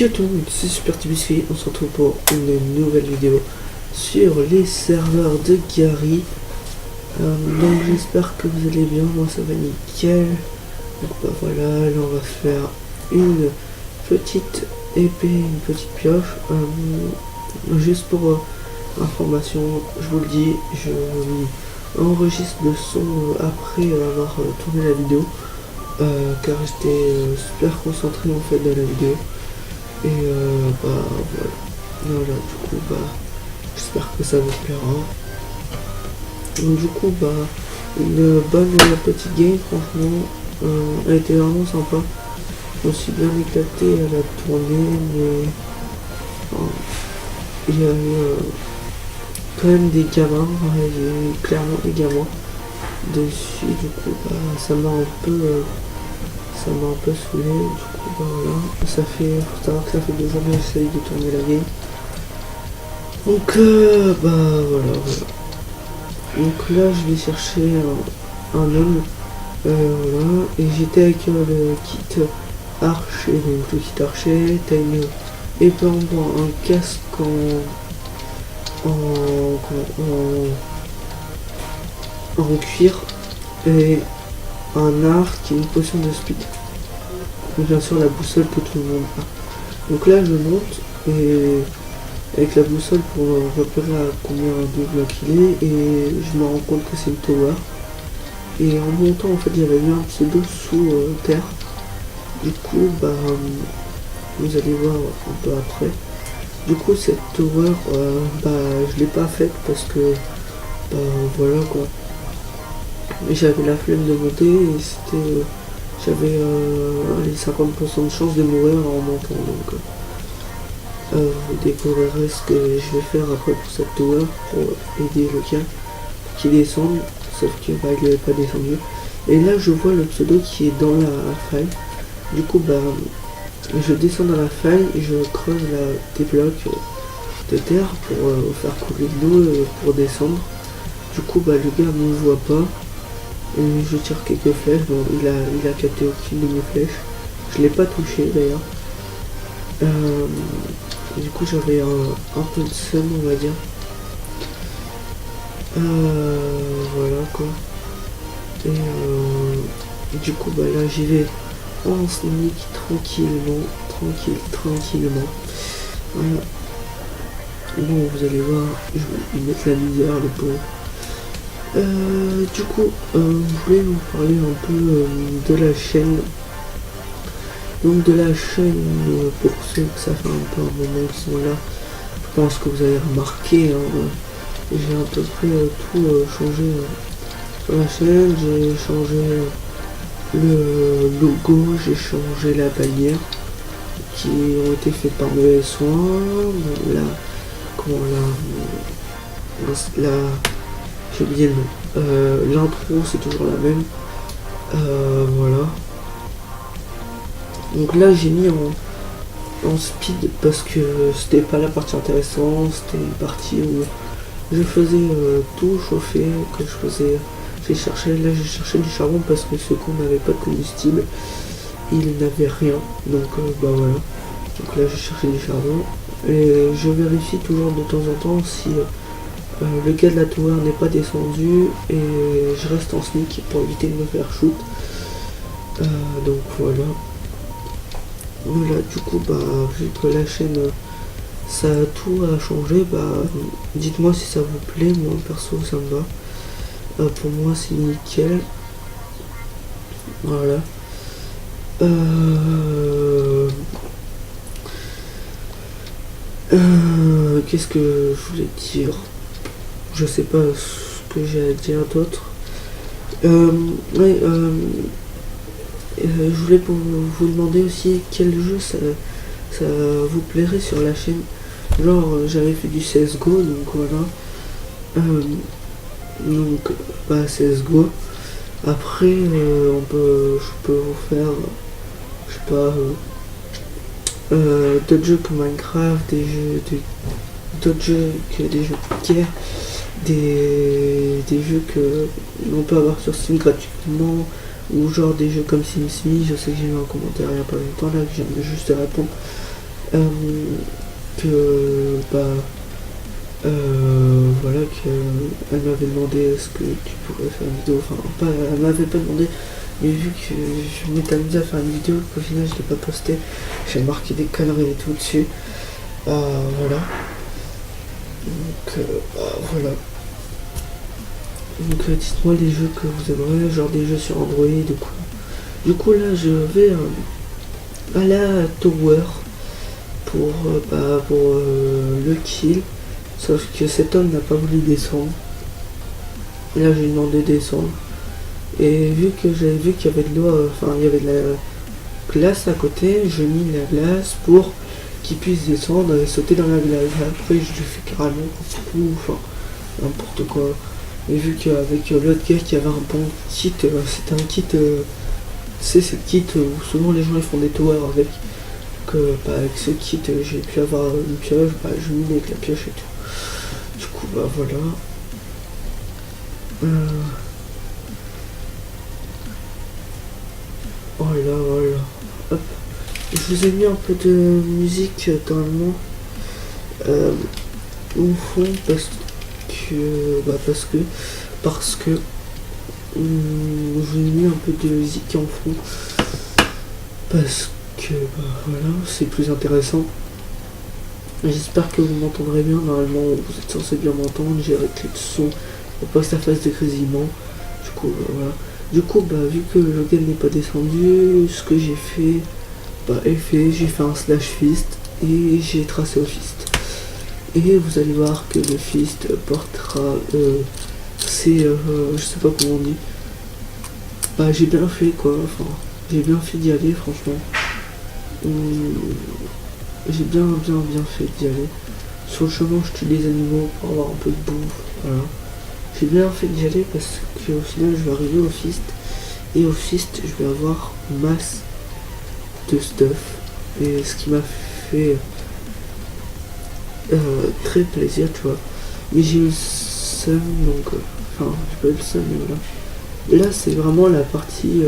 Yo tout le monde, c'est Super Tibiscuit, on se retrouve pour une nouvelle vidéo sur les serveurs de Gary. Donc j'espère que vous allez bien, moi ça va nickel. Donc bah voilà, là on va faire une petite épée, une petite pioche. Juste pour information, je vous le dis, je enregistre le son après avoir tourné la vidéo. Car j'étais super concentré en fait dans la vidéo. Et bah voilà, du coup bah j'espère que ça vous plaira. Donc du coup bah une bonne petite game, franchement elle était vraiment sympa. Je me suis bien éclaté à la tournée, mais il y a eu quand même des gamins, il y a eu clairement des gamins dessus, du coup bah ça m'a un peu saoulé. Du coup bah voilà, faut savoir que ça fait 2 jours que j'essaye de tourner la game. Donc bah voilà. Donc là je vais chercher un homme, voilà, et j'étais avec le kit archer. Donc le kit archer, t'as une épée en bois, un casque en cuir et un arc et une potion de speed. Et bien sûr la boussole que tout le monde a. Donc là je monte et avec la boussole pour repérer à combien de blocs il est, et je me rends compte que c'est une tower. Et en montant en fait j'avais vu un pseudo sous terre. Du coup bah vous allez voir un peu après. Du coup cette tower bah je l'ai pas faite parce que bah voilà quoi. J'avais la flemme de monter et c'était j'avais les 50% de chance de mourir en montant, donc vous découvrirez ce que je vais faire après pour cette tower pour aider le gars qui descend, sauf que bah, il n'avait pas descendu. Et là je vois le pseudo qui est dans la faille. Du coup bah je descends dans la faille et je creuse des blocs de terre pour faire couler de l'eau pour descendre. Du coup bah le gars ne me voit pas. Et je tire quelques flèches, bon il a capté aucune de mes flèches. Je l'ai pas touché d'ailleurs. Du coup j'avais un peu de seum on va dire. Voilà quoi. Et du coup bah là j'y vais en sneak tranquillement. Voilà. Bon vous allez voir, je vais lui mettre la misère le pauvre. Du coup, je voulais vous parler un peu de la chaîne. Donc de la chaîne, pour ceux que ça fait un peu un moment qu'ils sont là, je pense que vous avez remarqué, hein, j'ai à peu près tout changé sur la chaîne. J'ai changé le logo, j'ai changé la bannière qui ont été faites par mes soins. Bon, là, comment la j'ai oublié le nom. L'intro c'est toujours la même. Voilà. Donc là j'ai mis en speed parce que c'était pas la partie intéressante, c'était une partie où je faisais tout chauffer, que je faisais. J'ai cherché du charbon parce que ceux qu'on n'avait pas de combustible, ils n'avaient rien. Donc bah voilà. Donc là j'ai cherché du charbon. Et je vérifie toujours de temps en temps si le gars de la tower n'est pas descendu, et je reste en sneak pour éviter de me faire shoot. Donc voilà. Voilà, du coup bah vu que la chaîne ça a tout à changer, bah dites-moi si ça vous plaît. Moi perso ça me va. Pour moi c'est nickel. Voilà. Qu'est-ce que je voulais dire? Je sais pas ce que j'ai à dire d'autre. Ouais, je voulais vous demander aussi quel jeu ça vous plairait sur la chaîne. Genre j'avais fait du CSGO, donc voilà. Donc bah CSGO. Après je peux vous faire, je sais pas, d'autres jeux comme Minecraft, d'autres jeux que des jeux de guerre, des jeux que l'on peut avoir sur Steam gratuitement, ou genre des jeux comme SimCity. Je sais que j'ai eu un commentaire il n'y a pas longtemps là que j'aime juste répondre. que voilà, qu'elle m'avait demandé est-ce que tu pourrais faire une vidéo, enfin pas, elle m'avait pas demandé, mais vu que je m'étais amusé à faire une vidéo, qu'au final je l'ai pas posté, j'ai marqué des conneries et tout dessus, voilà, donc voilà, donc dites-moi les jeux que vous aimeriez, genre des jeux sur Android ou quoi. Du coup là je vais à la Tower pour le kill. Sauf que cet homme n'a pas voulu descendre. Là j'ai demandé de descendre. Et vu que j'avais vu qu'il y avait de l'eau, enfin il y avait de la glace à côté, je mis la glace pour qu'il puisse descendre et sauter dans la glace. Après je lui fais carrément fou, enfin n'importe quoi. Et vu qu'avec l'autre gars qui avait un bon kit, c'était un kit, c'est le kit où souvent les gens ils font des towers avec. Que avec ce kit j'ai pu avoir une pioche, je mine avec la pioche et tout. Du coup voilà. Voilà, voilà. Hop. Je vous ai mis un peu de musique normalement au fond parce que je vous ai mis un peu de musique en fond parce que voilà, c'est plus intéressant. J'espère que vous m'entendrez bien. Normalement vous êtes censé bien m'entendre. J'ai réglé le son pour pas que ça fasse des grésillements. Du coup voilà. Du coup vu que le game n'est pas descendu, ce que j'ai fait j'ai fait un slash fist et j'ai tracé au fist. Et vous allez voir que le fist portera je sais pas comment on dit. J'ai bien fait quoi, enfin j'ai bien fait d'y aller franchement. J'ai bien fait d'y aller. Sur le chemin je tue des animaux pour avoir un peu de bouffe, voilà. J'ai bien fait d'y aller parce qu'au final je vais arriver au fist. Et au fist je vais avoir masse de stuff. Et ce qui m'a fait très plaisir, tu vois. Mais j'ai eu le seum, donc enfin j'ai pas eu le seum, mais voilà. Là c'est vraiment la partie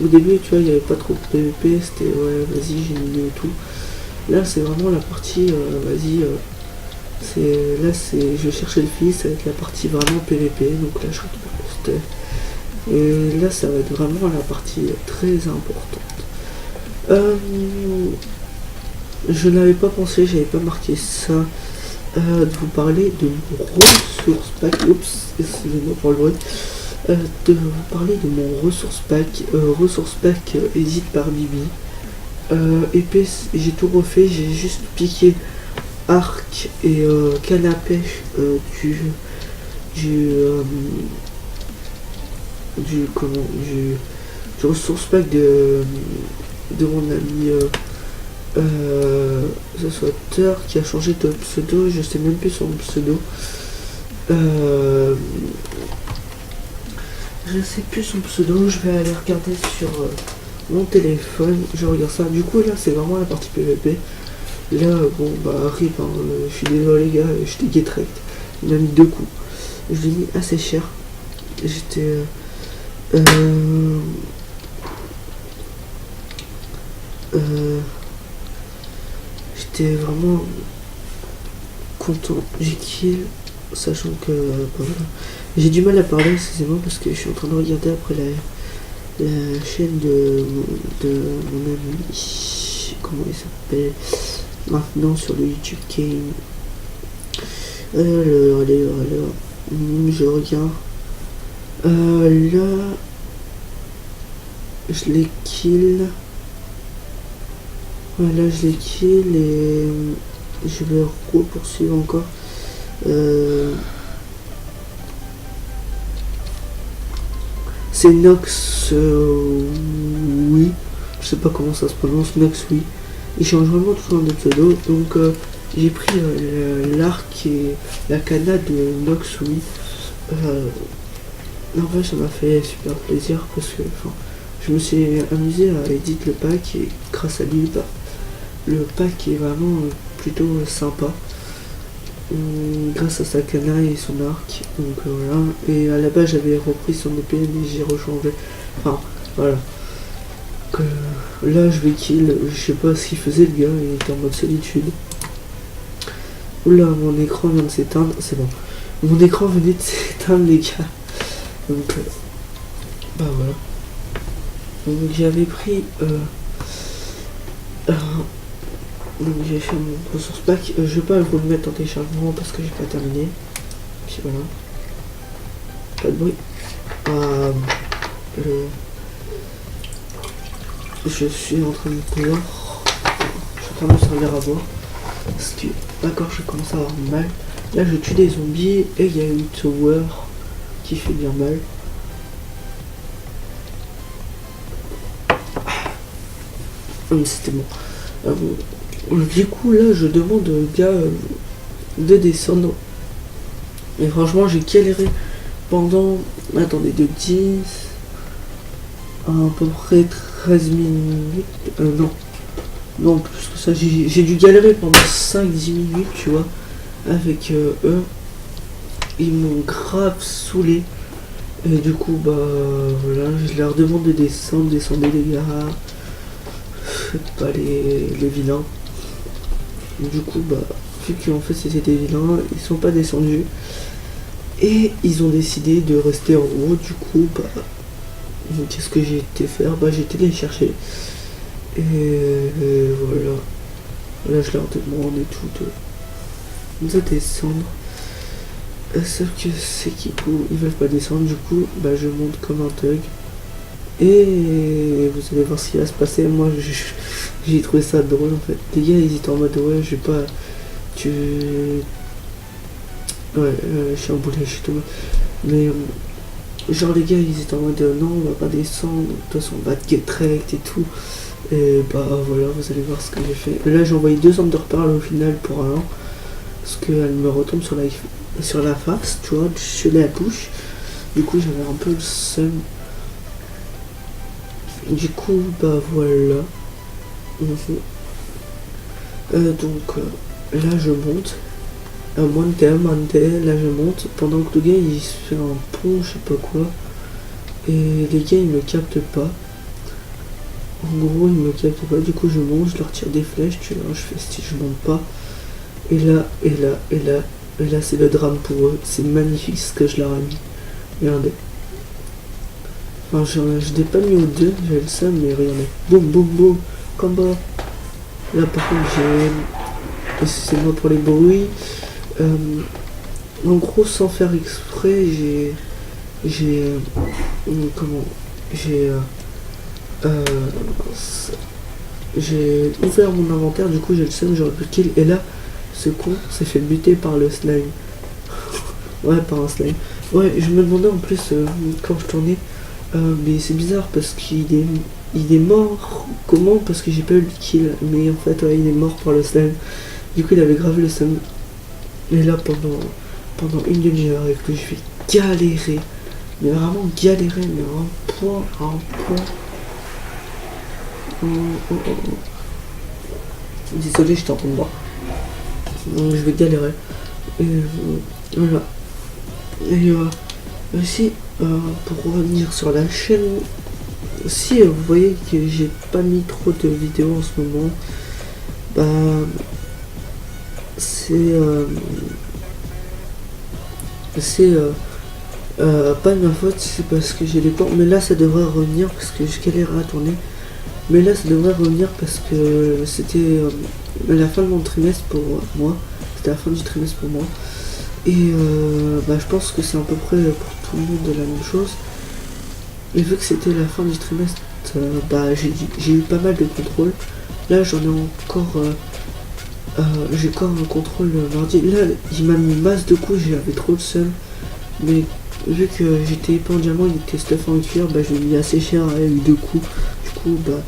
au début tu vois il n'y avait pas trop de PVP, c'était ouais vas-y j'ai mis et tout. Là c'est vraiment la partie je vais chercher le fils avec la partie vraiment PVP, donc là je récupère le stuff. Et là ça va être vraiment la partie très importante. Je n'avais pas pensé, j'avais pas marqué ça, de vous parler de mon ressource pack. Oups, excusez-moi pour le bruit. De vous parler de mon ressource pack. Edit par Bibi. Épée, j'ai tout refait, j'ai juste piqué arc et canne à pêche du ressource pack de mon ami ce soit Thor qui a changé de pseudo, je sais même plus son pseudo. Je sais plus son pseudo, je vais aller regarder sur mon téléphone, je regarde ça. Du coup là c'est vraiment la partie PVP. Là bon rip, hein, je suis désolé les gars, je t'ai get wrecked. Il m'a mis 2 coups. Je l'ai mis assez cher. J'étais j'étais vraiment content. J'ai kill, sachant que voilà. J'ai du mal à parler, excusez-moi, parce que je suis en train de regarder après la chaîne de mon ami, comment il s'appelle maintenant sur le YouTube Game. Alors, je regarde. Là, je les kill. Voilà, je les kill et je vais poursuivre encore. C'est Nox, oui. Je sais pas comment ça se prononce, Nox, oui. Il change vraiment tout le temps de pseudo. Donc j'ai pris l'arc et la cana de Nox, oui. En vrai, ça m'a fait super plaisir parce que je me suis amusé à éditer le pack et grâce à lui, le pack est vraiment plutôt sympa. Grâce à sa canaille et son arc, donc voilà. Et à la base j'avais repris son épée mais j'ai rechangé. Enfin voilà. là je vais kill, je sais pas ce qu'il faisait le gars, il était en mode solitude. Oula, mon écran vient de s'éteindre, c'est bon. Mon écran venait de s'éteindre les gars. Donc bah voilà. Donc j'avais pris donc j'ai fait mon ressource pack. Je vais pas vous le mettre en téléchargement parce que j'ai pas terminé. Puis voilà. Pas de bruit. Je suis en train de boire. Je suis en train de me servir à boire. Parce que d'accord, je commence à avoir mal. Là je tue des zombies et il y a une tower qui fait bien mal. C'était bon. Du coup là je demande au gars de descendre. Et franchement j'ai galéré pendant, attendez, de 10 à peu près 13 minutes. Non plus que ça, j'ai dû galérer pendant 5-10 minutes, tu vois, avec eux. Ils m'ont grave saoulé. Et du coup bah voilà, je leur demande de descendre, descendez les gars. Faites pas les vilains. Du coup bah vu qu'en fait c'était des vilains, ils sont pas descendus. Et ils ont décidé de rester en haut. Du coup bah qu'est-ce que j'ai été faire? Bah j'ai été les chercher. Et voilà. Là je leur demande et tout de descendre. Sauf que c'est qu'ils ils veulent pas descendre. Du coup bah je monte comme un thug. Et vous allez voir ce qui va se passer. Moi j'ai trouvé ça drôle en fait. Les gars ils étaient en mode ouais je vais pas. Ouais je suis un boulet, je suis tombé. Mais genre les gars ils étaient en mode non on va pas descendre, de toute façon on va te get wrecked et tout. Et bah voilà, vous allez voir ce que j'ai fait. Là j'ai envoyé 2 Underpearl au final pour un. Parce qu'elle me retombe sur la face, tu vois, sur la bouche. Du coup j'avais un peu le seum. Du coup bah voilà. Donc là je monte. Monte, là je monte. Pendant que le gars il se fait un pont, je sais pas quoi. Et les gars ils me captent pas. En gros ils me captent pas. Du coup je monte, je leur tire des flèches, tu vois, je fais style, je monte pas. Et là c'est le drame pour eux. C'est magnifique ce que je leur ai mis. Regardez. Enfin je l'ai pas mis aux deux, j'ai le seum, mais regardez. Boum boum boum. Combat. Là par contre j'ai. Excusez-moi pour les bruits. En gros sans faire exprès j'ai ouvert mon inventaire, du coup j'ai le seum, j'aurais pu kill, et là ce con s'est fait buter par le slime. Ouais, par un slime. Ouais, je me demandais en plus quand je tournais, mais c'est bizarre parce qu'il est mort. Comment? Parce que j'ai pas eu le kill, mais en fait ouais, il est mort par le slime. Du coup il avait grave le seum. Et là pendant une demi-heure avec lui je vais galérer. Mais vraiment galérer, mais un point. Désolé, j'étais en train de boire. Je vais galérer. Et voilà. Et aussi, pour revenir sur la chaîne, si vous voyez que j'ai pas mis trop de vidéos en ce moment, bah c'est pas de ma faute, c'est parce que j'ai les portes. Mais là ça devrait revenir parce que je galérais à tourner. Mais là ça devrait revenir parce que c'était la fin de mon trimestre pour moi. C'était la fin du trimestre pour moi. Et bah je pense que c'est à peu près pour tout le monde la même chose. Et vu que c'était la fin du trimestre, bah j'ai eu pas mal de contrôles. Là j'en ai encore j'ai encore un contrôle mardi. Là il m'a mis masse de coups, j'avais trop de seum. Mais vu que j'étais épais en diamant, il était stuff en cuir, bah je l'ai mis assez cher avec 2 coups. Du coup bah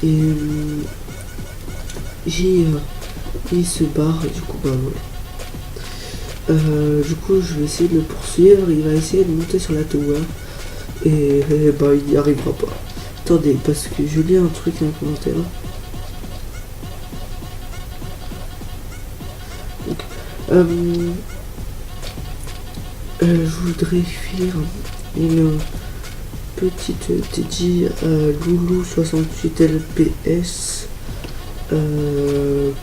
et il se barre et du coup bah voilà. Du coup je vais essayer de le poursuivre, il va essayer de monter sur la tower et bah il n'y arrivera pas. Attendez, parce que je lis un truc dans le commentaire. Donc, je voudrais faire une petite Teddy Loulou68LPS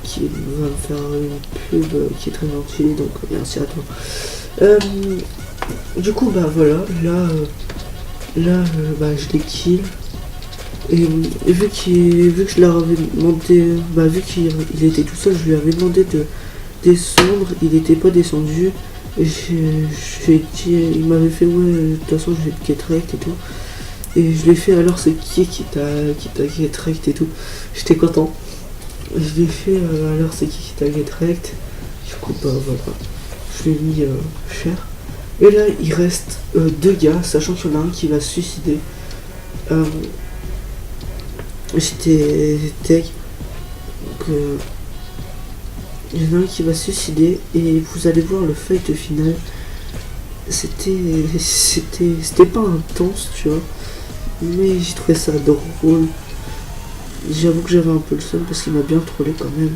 qui va me faire une pub qui est très gentille, donc merci à toi. Du coup bah voilà, là je les kill. Et vu que je leur avais demandé, vu qu'il était tout seul, je lui avais demandé de descendre, il n'était pas descendu. Et j'ai dit, il m'avait fait ouais, de toute façon je vais te get wrecked et tout. Et je l'ai fait, alors c'est qui t'a get wrecked et tout. J'étais content. Je l'ai fait, alors c'est qui t'a get wrecked. Du coup bah voilà, je l'ai mis cher. Et là il reste 2 gars, sachant qu'il y en a un qui va se suicider. J'étais tech, donc il y en a un qui va se suicider et vous allez voir le fight final. C'était pas intense, tu vois, mais j'ai trouvé ça drôle. J'avoue que j'avais un peu le seum parce qu'il m'a bien trollé quand même.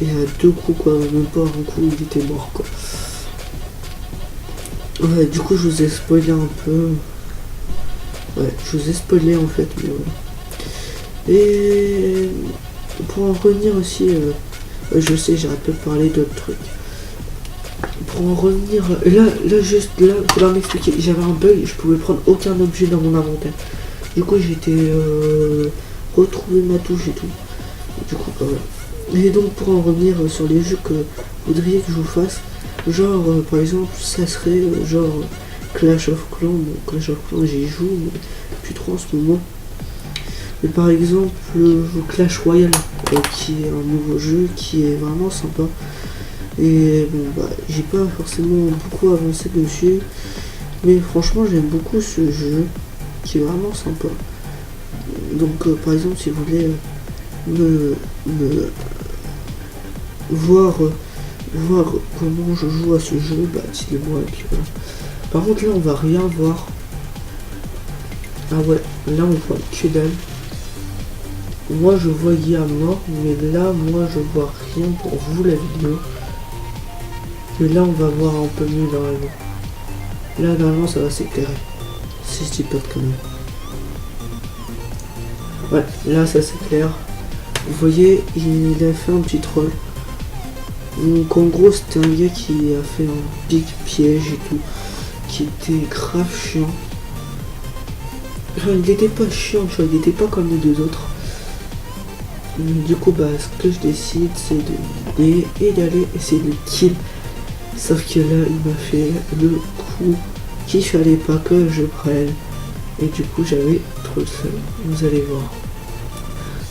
Et à 2 coups quoi, même pas un coup il était mort quoi. Ouais, du coup je vous ai spoilé un peu. Ouais, je vous ai spoilé en fait, mais ouais. Et pour en revenir aussi, je sais, j'arrête pas de parler d'autres trucs. Pour en revenir, juste là, faut leur m'expliquer, j'avais un bug, je pouvais prendre aucun objet dans mon inventaire. Du coup, j'étais retrouver ma touche et tout. Du coup, bah ouais. Et donc, pour en revenir sur les jeux que vous voudriez que je vous fasse, genre, par exemple, ça serait genre Clash of Clans. Bon, Clash of Clans, j'y joue, mais plus trop en ce moment. Mais par exemple, Clash Royale, qui est un nouveau jeu qui est vraiment sympa. Et bon, bah, j'ai pas forcément beaucoup avancé dessus, mais franchement, j'aime beaucoup ce jeu qui est vraiment sympa. Donc, par exemple, si vous voulez me voir comment je joue à ce jeu, bah, dites-le-moi. Et puis voilà. Par contre, là, on va rien voir. Ah ouais, là, on voit que dalle. Moi je vois Guy à mort, mais là moi je vois rien pour vous la vidéo. Mais là on va voir un peu mieux normalement. Là normalement ça va s'éclairer. Si je dis pas de conneries. Ouais, là ça s'éclaire. Vous voyez, il a fait un petit troll. Donc en gros c'était un gars qui a fait un big piège et tout. Qui était grave chiant. Enfin, il était pas chiant, tu vois, il était pas comme les 2 autres. Du coup bah ce que je décide c'est d'aller essayer de kill. Sauf que là il m'a fait le coup qu'il fallait pas que je prenne. Et du coup j'avais trop le seum, vous allez voir.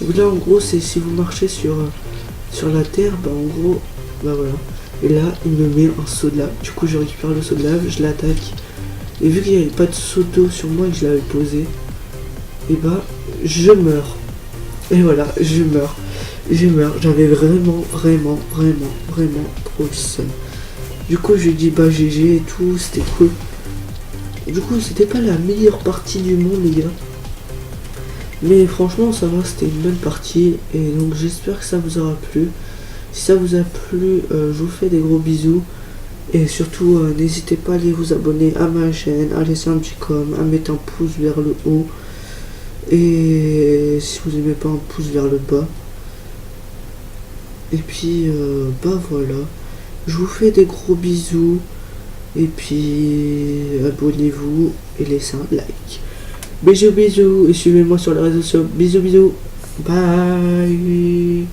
Donc là en gros c'est si vous marchez sur la terre, bah en gros, bah voilà. Et là il me met un saut de lave. Du coup je récupère le saut de lave, je l'attaque. Et vu qu'il n'y avait pas de saut d'eau sur moi et que je l'avais posé, et bah je meurs. Et voilà, je meurs. J'avais vraiment trop le seum. Du coup, je dis bah GG et tout, c'était cool. Du coup, c'était pas la meilleure partie du monde, les gars. Mais franchement, ça va, c'était une bonne partie. Et donc, j'espère que ça vous aura plu. Si ça vous a plu, je vous fais des gros bisous. Et surtout, n'hésitez pas à aller vous abonner à ma chaîne, à laisser un petit com, à mettre un pouce vers le haut. Et si vous aimez pas, un pouce vers le bas. Et puis bah voilà, je vous fais des gros bisous. Et puis abonnez-vous et laissez un like. Bisous bisous et suivez-moi sur les réseaux sociaux. Bisous bisous. Bye.